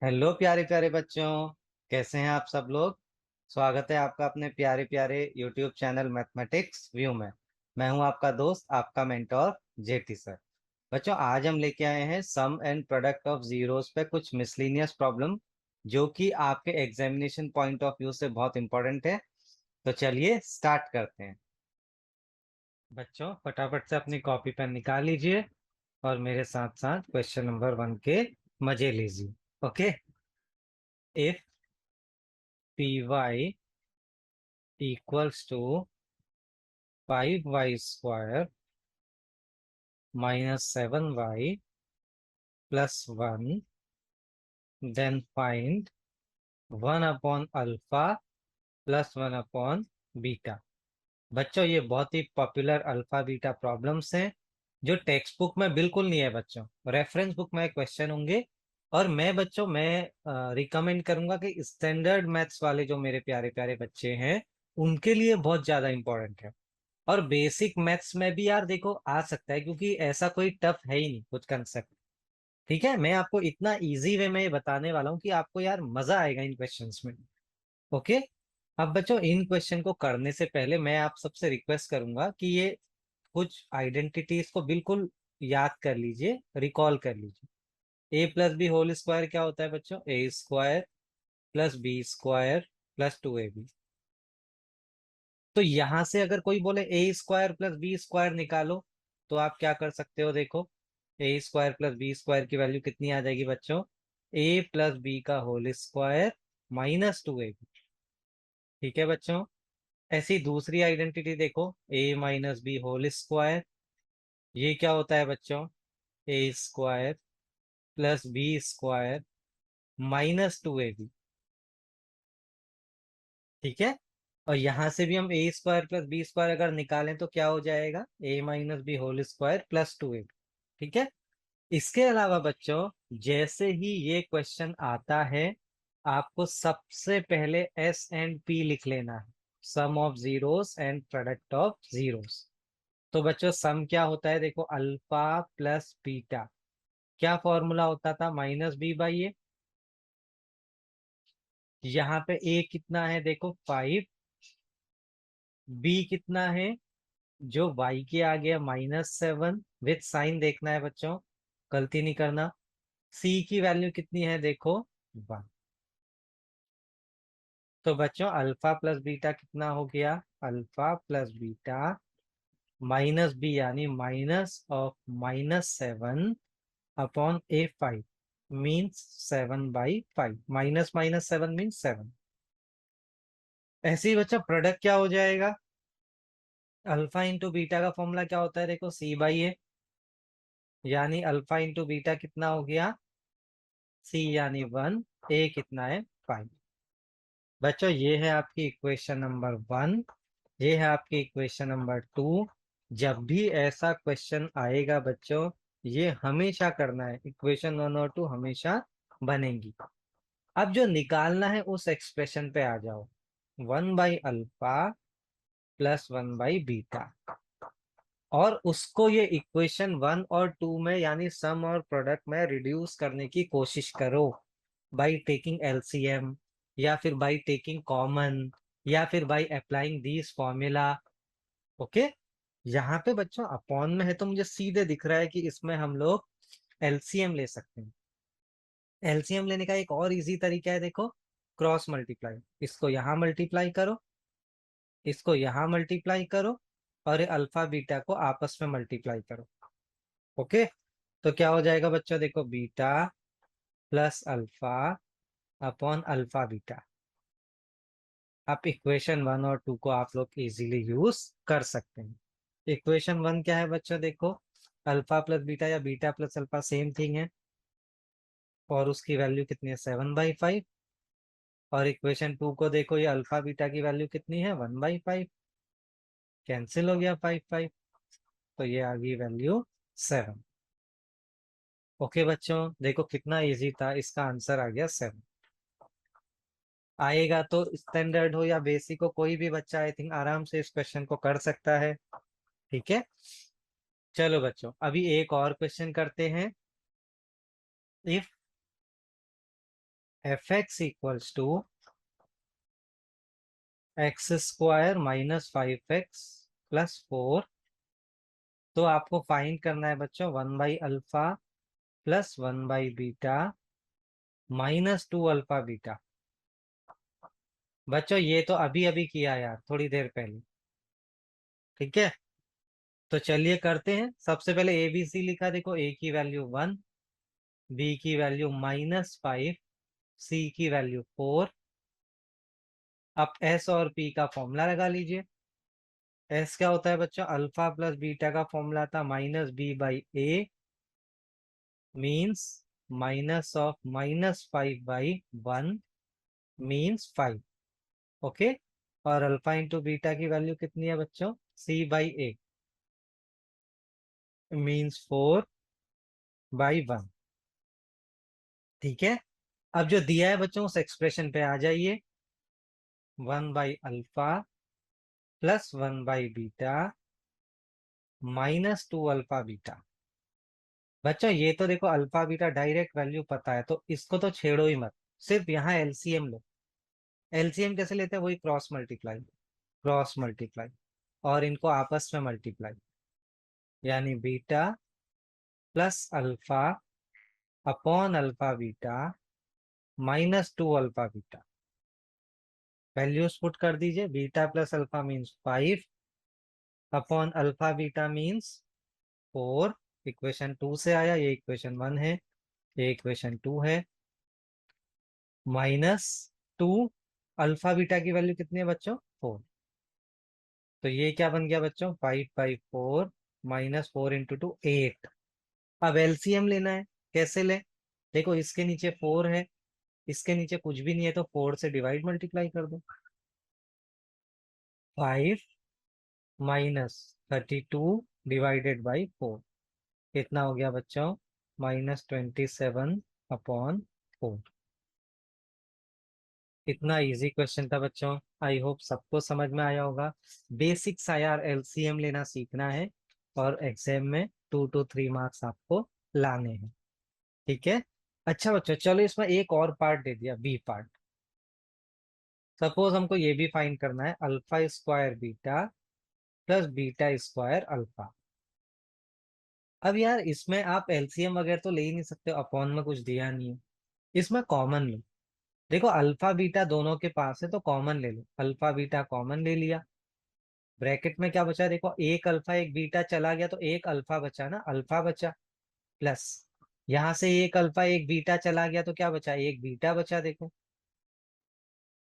Hello प्यारे प्यारे बच्चों। कैसे हैं आप सब लोग। स्वागत है आपका अपने प्यारे प्यारे यूट्यूब चैनल मैथमेटिक्स व्यू में। मैं हूं आपका दोस्त, आपका मेंटोर जेटी सर। बच्चों, आज हम लेके आए हैं सम एंड प्रोडक्ट ऑफ जीरोस पे कुछ मिसलिनियस प्रॉब्लम, जो कि आपके एग्जामिनेशन पॉइंट ऑफ व्यू से बहुत इंपॉर्टेंट है। तो चलिए स्टार्ट करते हैं। बच्चों, फटाफट से अपनी कॉपी पेन निकाल लीजिए और मेरे साथ साथ क्वेश्चन नंबर 1 के मजे लीजिए। Okay. If py equals to 5y square minus 7y plus 1, then find 1 upon alpha plus 1 upon beta. बच्चों, ये बहुत ही पॉपुलर अल्फा बीटा प्रॉब्लम्स हैं जो टेक्स्ट बुक में बिल्कुल नहीं है। बच्चों, रेफरेंस बुक में क्वेश्चन होंगे। और मैं रिकमेंड करूंगा कि स्टैंडर्ड मैथ्स वाले जो मेरे प्यारे प्यारे बच्चे हैं, उनके लिए बहुत ज्यादा इंपॉर्टेंट है। और बेसिक मैथ्स में भी यार देखो आ सकता है, क्योंकि ऐसा कोई टफ है ही नहीं कुछ कंसेप्ट। ठीक है, मैं आपको इतना इजी वे में ये बताने वाला हूँ कि आपको यार मजा आएगा इन क्वेश्चंस में। ओके। अब बच्चों, इन क्वेश्चन को करने से पहले मैं आप सबसे रिक्वेस्ट करूंगा कि ये कुछ आइडेंटिटीज को बिल्कुल याद कर लीजिए, रिकॉल कर लीजिए। A plus B whole square क्या होता है बच्चों? A square plus B square plus 2ab। तो यहां से अगर कोई बोले A square plus B square निकालो, तो आप क्या कर सकते हो? देखो, A square plus B square की वैल्यू कितनी आ जाएगी बच्चों? ए प्लस बी का होल स्क्वायर माइनस 2ab। ठीक है बच्चों। ऐसी दूसरी आइडेंटिटी देखो, A minus B whole square. ये क्या होता है बच्चों? A square plus B square minus 2ab। ठीक है। और यहां से भी हम A square plus B square अगर निकालें तो क्या हो जाएगा? A minus B whole square plus 2ab। ठीक है। इसके अलावा बच्चों, जैसे ही ये क्वेश्चन आता है, आपको सबसे पहले एस एंड पी लिख लेना है। Sum of zeros and product of zeros. तो बच्चों, सम क्या होता है? देखो, अल्फा प्लस बीटा। क्या फॉर्मूला होता था? Minus B by A. यहाँ पे ए कितना है? देखो 5। बी कितना है? जो y के आ गया -7, विथ साइन देखना है बच्चों, गलती नहीं करना। c की वैल्यू कितनी है? देखो 1। तो बच्चों, अल्फा प्लस बीटा कितना हो गया? Alpha plus beta minus B यानी minus of -7 upon A5 means 7/5। Minus minus 7 means 7। ऐसे ही बच्चा प्रोडक्ट क्या हो जाएगा? अल्फा इंटू बीटा का फॉर्मूला क्या होता है? देखो, C/A, यानी अल्फा इंटू बीटा कितना हो गया? C यानी 1, A कितना है? 5। बच्चों, ये है आपकी इक्वेशन नंबर 1। ये है आपकी इक्वेशन नंबर 2। जब भी ऐसा क्वेश्चन आएगा बच्चों, ये हमेशा करना है। इक्वेशन 1 और 2 हमेशा बनेंगी। अब जो निकालना है उस एक्सप्रेशन पे आ जाओ। 1/अल्फा प्लस 1/बीटा। और उसको ये इक्वेशन 1 और 2 में यानी सम और प्रोडक्ट में रिड्यूस करने की कोशिश करो, बाय टेकिंग एलसीएम, या फिर बाय टेकिंग कॉमन, या फिर by applying this formula. Okay. यहाँ पे बच्चों अपॉन में है तो मुझे सीधे दिख रहा है कि इसमें हम लोग एलसीएम ले सकते हैं। एलसीएम लेने का एक और इजी तरीका है, देखो, क्रॉस मल्टीप्लाई। इसको यहाँ मल्टीप्लाई करो, इसको यहाँ मल्टीप्लाई करो, और ये अल्फा बीटा को आपस में मल्टीप्लाई करो। ओके। तो क्या हो जाएगा बच्चों? देखो, beta plus alpha upon alpha beta. आप इक्वेशन 1 और 2 को आप लोग इजीली यूज कर सकते हैं। इक्वेशन 1 क्या है बच्चों? देखो, अल्फा प्लस बीटा या beta plus alpha same thing है, और उसकी वैल्यू कितनी है? 7/5। और इक्वेशन 2 को देखो, ये अल्फा बीटा की वैल्यू कितनी है? 1/5। कैंसिल हो गया 5 5। तो ये आ गई वैल्यू 7। ओके बच्चों, देखो कितना इजी था, इसका आंसर आ गया 7। आएगा तो स्टैंडर्ड हो या बेसिक हो, कोई भी बच्चा आई थिंक आराम से इस क्वेश्चन को कर सकता है। ठीक है। चलो बच्चों, अभी एक और क्वेश्चन करते हैं। If f x equals to x square minus 5x plus 4। तो आपको फाइंड करना है बच्चों 1/अल्फा प्लस 1/बीटा माइनस 2 अल्फा बीटा। बच्चों ये तो अभी अभी किया यार, थोड़ी देर पहले। ठीक है, तो चलिए करते हैं। सबसे पहले ए बी सी लिखा, देखो ए की वैल्यू 1, बी की वैल्यू -5, सी की वैल्यू 4। अब एस और पी का फॉर्मूला लगा लीजिए। एस क्या होता है बच्चों, अल्फा प्लस बीटा का फॉर्मूला था -b/a मीन्स -5/1 मीन्स 5। ओके, और अल्फा इंटू बीटा की वैल्यू कितनी है बच्चों, c/a मीन्स 4/1। ठीक है, अब जो दिया है बच्चों उस एक्सप्रेशन पे आ जाइए। 1/अल्फा प्लस 1/बीटा -2 अल्फा बीटा। बच्चों ये तो देखो अल्फा बीटा डायरेक्ट वैल्यू पता है, तो इसको तो छेड़ो ही मत, सिर्फ यहाँ एलसीएम लो। एलसीएम कैसे लेते हैं, वही क्रॉस मल्टीप्लाई और इनको आपस में मल्टीप्लाई, यानी beta plus alpha upon alpha beta -2 alpha beta. Values put कर दीजिए, beta plus alpha means 5 upon alpha beta means 4। Equation 2 से आया, ये इक्वेशन 1 है, ये इक्वेशन 2 है। -2 अल्फा बीटा की वैल्यू कितनी है बच्चों, 4। तो ये क्या बन गया बच्चों, 5/4 -4 इंटू 2 8। अब एलसीएम लेना है, कैसे ले, देखो इसके नीचे 4 है, इसके नीचे कुछ भी नहीं है, तो 4 से डिवाइड मल्टीप्लाई कर दो। 5 -32 डिवाइडेड बाई 4 कितना हो गया बच्चों, -27/4। इतना इजी क्वेश्चन था बच्चों, आई होप सबको समझ में आया होगा। बेसिक्स यार, एलसीएम लेना सीखना है और एग्जाम में 2 to 3 मार्क्स आपको लाने हैं। ठीक है, अच्छा बच्चों चलो इसमें एक और पार्ट दे दिया, बी पार्ट। सपोज हमको ये भी फाइंड करना है, alpha square beta plus beta square alpha. अब यार इसमें आप एलसीएम वगैरह तो ले ही नहीं सकते, अपॉन में कुछ दिया नहीं है, इसमें कॉमन लो। देखो अल्फा बीटा दोनों के पास है तो कॉमन ले लो, अल्फा बीटा कॉमन ले लिया। ब्रैकेट में क्या बचा, देखो एक अल्फा एक बीटा चला गया तो एक अल्फा बचा ना, अल्फा बचा। प्लस यहाँ से एक अल्फा एक बीटा चला गया तो क्या बचा, एक बीटा बचा। देखो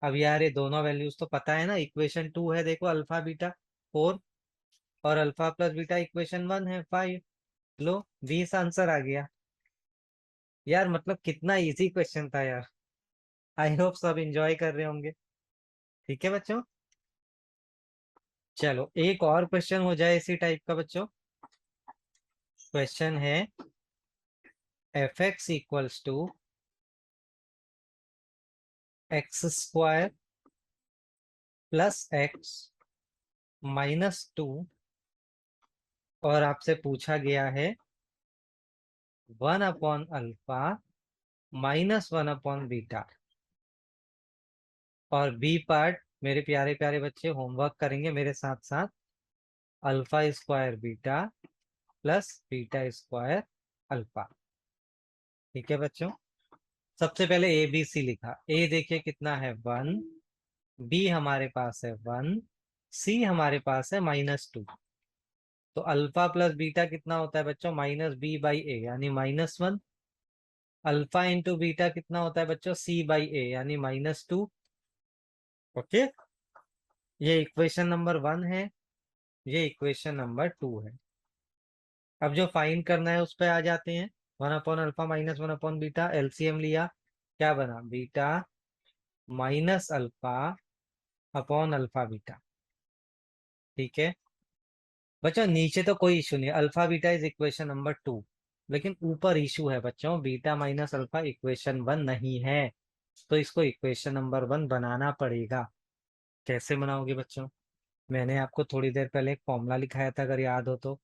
अब यार ये दोनों वैल्यूज तो पता है ना, इक्वेशन 2 है देखो अल्फा बीटा 4 और अल्फा प्लस बीटा इक्वेशन 1 है 5। लो 20 आंसर आ गया। यार मतलब कितना इजी क्वेश्चन था यार, आई होप सब एंजॉय कर रहे होंगे। ठीक है बच्चों, चलो एक और क्वेश्चन हो जाए इसी टाइप का बच्चों। क्वेश्चन है f x equals to x square plus x -2 और आपसे पूछा गया है 1/अल्फा -1/बीटा। और बी पार्ट मेरे प्यारे प्यारे बच्चे होमवर्क करेंगे मेरे साथ साथ, alpha square beta plus beta square alpha. ठीक है बच्चों, सबसे पहले ए बी सी लिखा, ए देखिए कितना है 1, बी हमारे पास है 1, सी हमारे पास है -2। तो अल्फा प्लस बीटा कितना होता है बच्चों, -b/a यानी -1। अल्फा इंटू बीटा कितना होता है बच्चों, c/a यानी -2। ओके, ये इक्वेशन नंबर 1 है, ये इक्वेशन नंबर 2 है। अब जो फाइंड करना है उस पर आ जाते हैं। 1/अल्फा -1/बीटा, एलसीएम लिया, क्या बना, beta minus alpha upon alpha beta. ठीक है बच्चों, नीचे तो कोई इशू नहीं, alpha beta is equation number 2, लेकिन ऊपर इशू है बच्चों, बीटा माइनस अल्फा इक्वेशन 1 नहीं है, तो इसको इक्वेशन नंबर 1 बनाना पड़ेगा। कैसे बनाओगे बच्चों, मैंने आपको थोड़ी देर पहले एक फॉर्मूला लिखाया था अगर याद हो तो,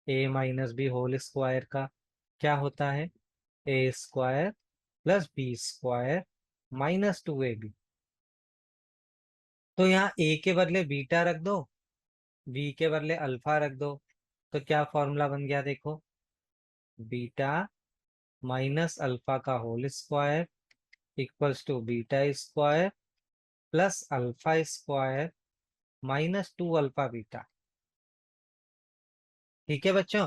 a - b होल स्क्वायर का क्या होता है, a² + b² -2ab। तो यहाँ a के बदले बीटा रख दो, b के बदले अल्फा रख दो, तो क्या फॉर्मूला बन गया देखो, बीटा माइनस अल्फा का whole square equals to beta square plus alpha square -2 alpha beta. ठीक है बच्चों,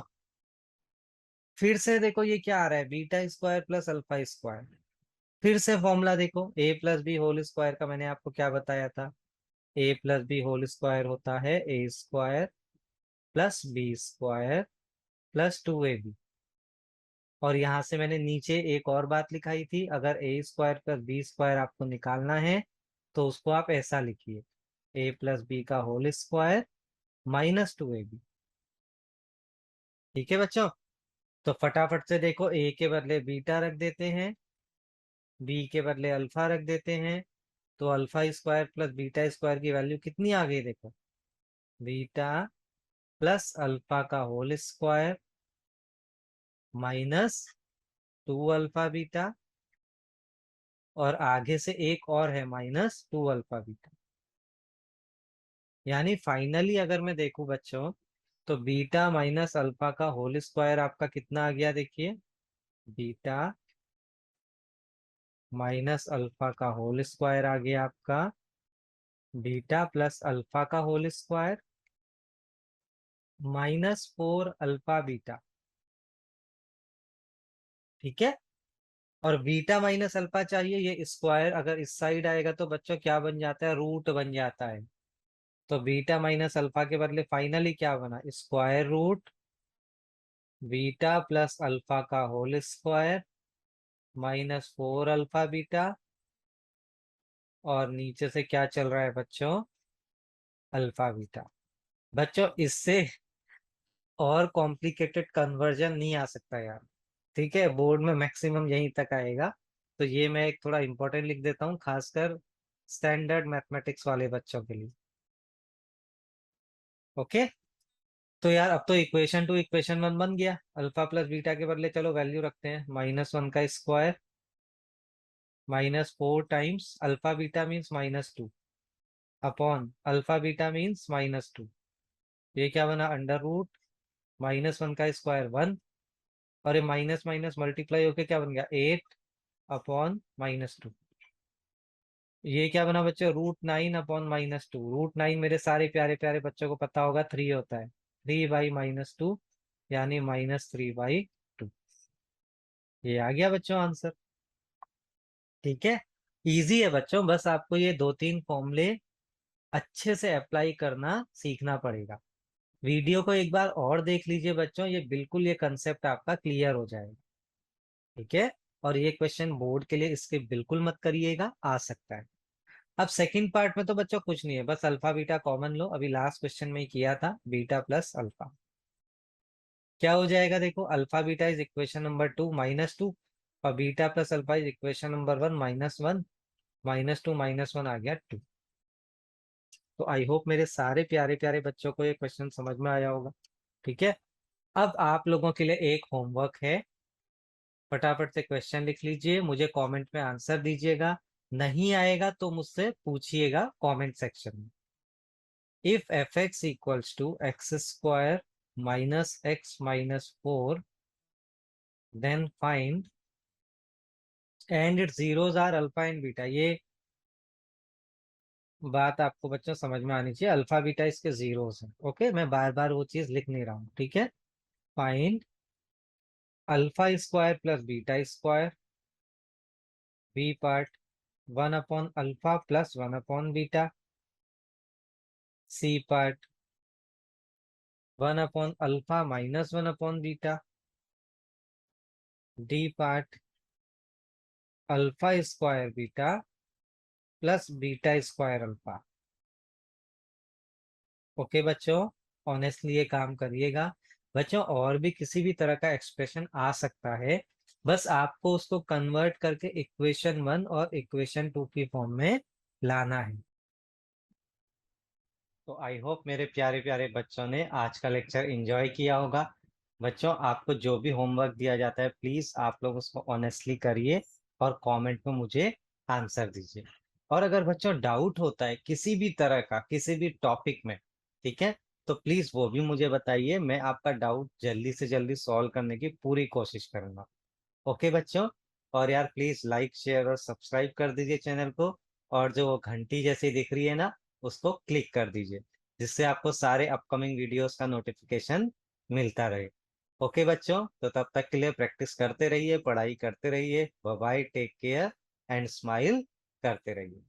फिर से देखो ये क्या आ रहा है, beta square plus alpha square. फिर से फॉर्मूला देखो, a plus B whole square का मैंने आपको क्या बताया था, a plus B whole square होता है a square plus B square plus 2ab। और यहाँ से मैंने नीचे एक और बात लिखाई थी, अगर a square plus B square आपको निकालना है तो उसको आप ऐसा लिखिए, a प्लस बी का होल स्क्वायर -2ab। ठीक है बच्चों, तो फटाफट से देखो, a के बदले बीटा रख देते हैं, b के बदले अल्फा रख देते हैं, तो alpha square plus beta square की वैल्यू कितनी आ गई देखो, बीटा प्लस अल्फा का होल स्क्वायर -2 अल्फा बीटा, और आगे से एक और है -2 अल्फा बीटा। यानी फाइनली अगर मैं देखूं बच्चों, तो बीटा माइनस अल्फा का होल स्क्वायर आपका कितना आ गया देखिए, बीटा माइनस अल्फा का होल स्क्वायर आ गया आपका बीटा प्लस अल्फा का होल स्क्वायर -4 अल्फा बीटा। ठीक है, और बीटा माइनस अल्फा चाहिए, ये स्क्वायर अगर इस साइड आएगा तो बच्चों क्या बन जाता है, रूट बन जाता है। तो बीटा माइनस अल्फा के बदले फाइनली क्या बना, square root beta plus alpha का होल स्क्वायर -4 अल्फा बीटा, और नीचे से क्या चल रहा है बच्चों, अल्फा बीटा। बच्चों इससे और कॉम्प्लिकेटेड कन्वर्जन नहीं आ सकता यार। ठीक है, बोर्ड में मैक्सिमम यहीं तक आएगा। तो ये मैं एक थोड़ा इंपॉर्टेंट लिख देता हूँ, खासकर स्टैंडर्ड मैथमेटिक्स वाले बच्चों के लिए। ओके, तो यार अब तो इक्वेशन टू इक्वेशन वन बन गया, अल्फा प्लस बीटा के बदले चलो वैल्यू रखते हैं, -1 का square -4 times alpha beta means -2 upon alpha beta means -2। ये क्या बना, अंडर रूट -1 का स्क्वायर 1, और ये माइनस माइनस मल्टीप्लाई होके क्या बन गया 8 अपॉन -2। ये क्या बना बच्चों, √9 अपॉन -2। √9 मेरे सारे प्यारे प्यारे बच्चों को पता होगा 3 होता है, 3/-2 यानी -3/2। ये आ गया बच्चों आंसर। ठीक है, इजी है बच्चों, बस आपको ये 2-3 फॉर्मूले अच्छे से अप्लाई करना सीखना पड़ेगा। वीडियो को एक बार और देख लीजिए बच्चों, ये बिल्कुल ये कंसेप्ट आपका क्लियर हो जाएगा। ठीक है, और ये क्वेश्चन बोर्ड के लिए इसके बिल्कुल मत करिएगा, आ सकता है। अब सेकंड पार्ट में तो बच्चों कुछ नहीं है, बस अल्फा बीटा कॉमन लो, अभी लास्ट क्वेश्चन में ही किया था, बीटा प्लस अल्फा। क्या हो जाएगा देखो, alpha beta is equation number 2 -2, और beta plus alpha is equation number 1 -1, -2 -1 आ गया 2। तो आई होप मेरे सारे प्यारे प्यारे बच्चों को ये क्वेश्चन समझ में आया होगा। ठीक है, अब आप लोगों के लिए एक होमवर्क है, फटाफट से क्वेश्चन लिख लीजिए, मुझे कमेंट में आंसर दीजिएगा, नहीं आएगा तो मुझसे पूछिएगा कमेंट सेक्शन में। If fx equals to x square -x -4 then find and it zeros are alpha and beta. ये बात आपको बच्चों समझ में आनी चाहिए, अल्फा बीटा इसके जीरोस हैं। ओके, मैं बार बार वो चीज लिख नहीं रहा हूँ। ठीक है, find alpha square plus beta square, B part 1/अल्फा प्लस 1/बीटा, सी पार्ट 1/अल्फा -1/बीटा, D part alpha square beta plus beta square alpha. Okay बच्चों, ऑनेस्टली ये काम करिएगा बच्चों, और भी किसी भी तरह का एक्सप्रेशन आ सकता है, बस आपको उसको कन्वर्ट करके इक्वेशन 1 और इक्वेशन 2 की फॉर्म में लाना है। तो आई होप मेरे प्यारे प्यारे बच्चों ने आज का लेक्चर एंजॉय किया होगा। बच्चों आपको जो भी होमवर्क दिया जाता है प्लीज आप लोग उसको ऑनेस्टली करिए और कमेंट में मुझे आंसर दीजिए। और अगर बच्चों डाउट होता है किसी भी तरह का किसी भी टॉपिक में, ठीक है, तो प्लीज वो भी मुझे बताइए, मैं आपका डाउट जल्दी से जल्दी सॉल्व करने की पूरी कोशिश करूंगा। ओके बच्चों। और यार प्लीज लाइक शेयर और सब्सक्राइब कर दीजिए चैनल को। और जो वो घंटी जैसी दिख रही है ना, उसको क्लिक कर दीजिए, जिससे आपको सारे अपकमिंग वीडियोस का नोटिफिकेशन मिलता रहे। ओके बच्चों, तो तब तक के लिए प्रैक्टिस करते रहिए, पढ़ाई करते रहिए। Bye bye, take care and smile करते रहिए।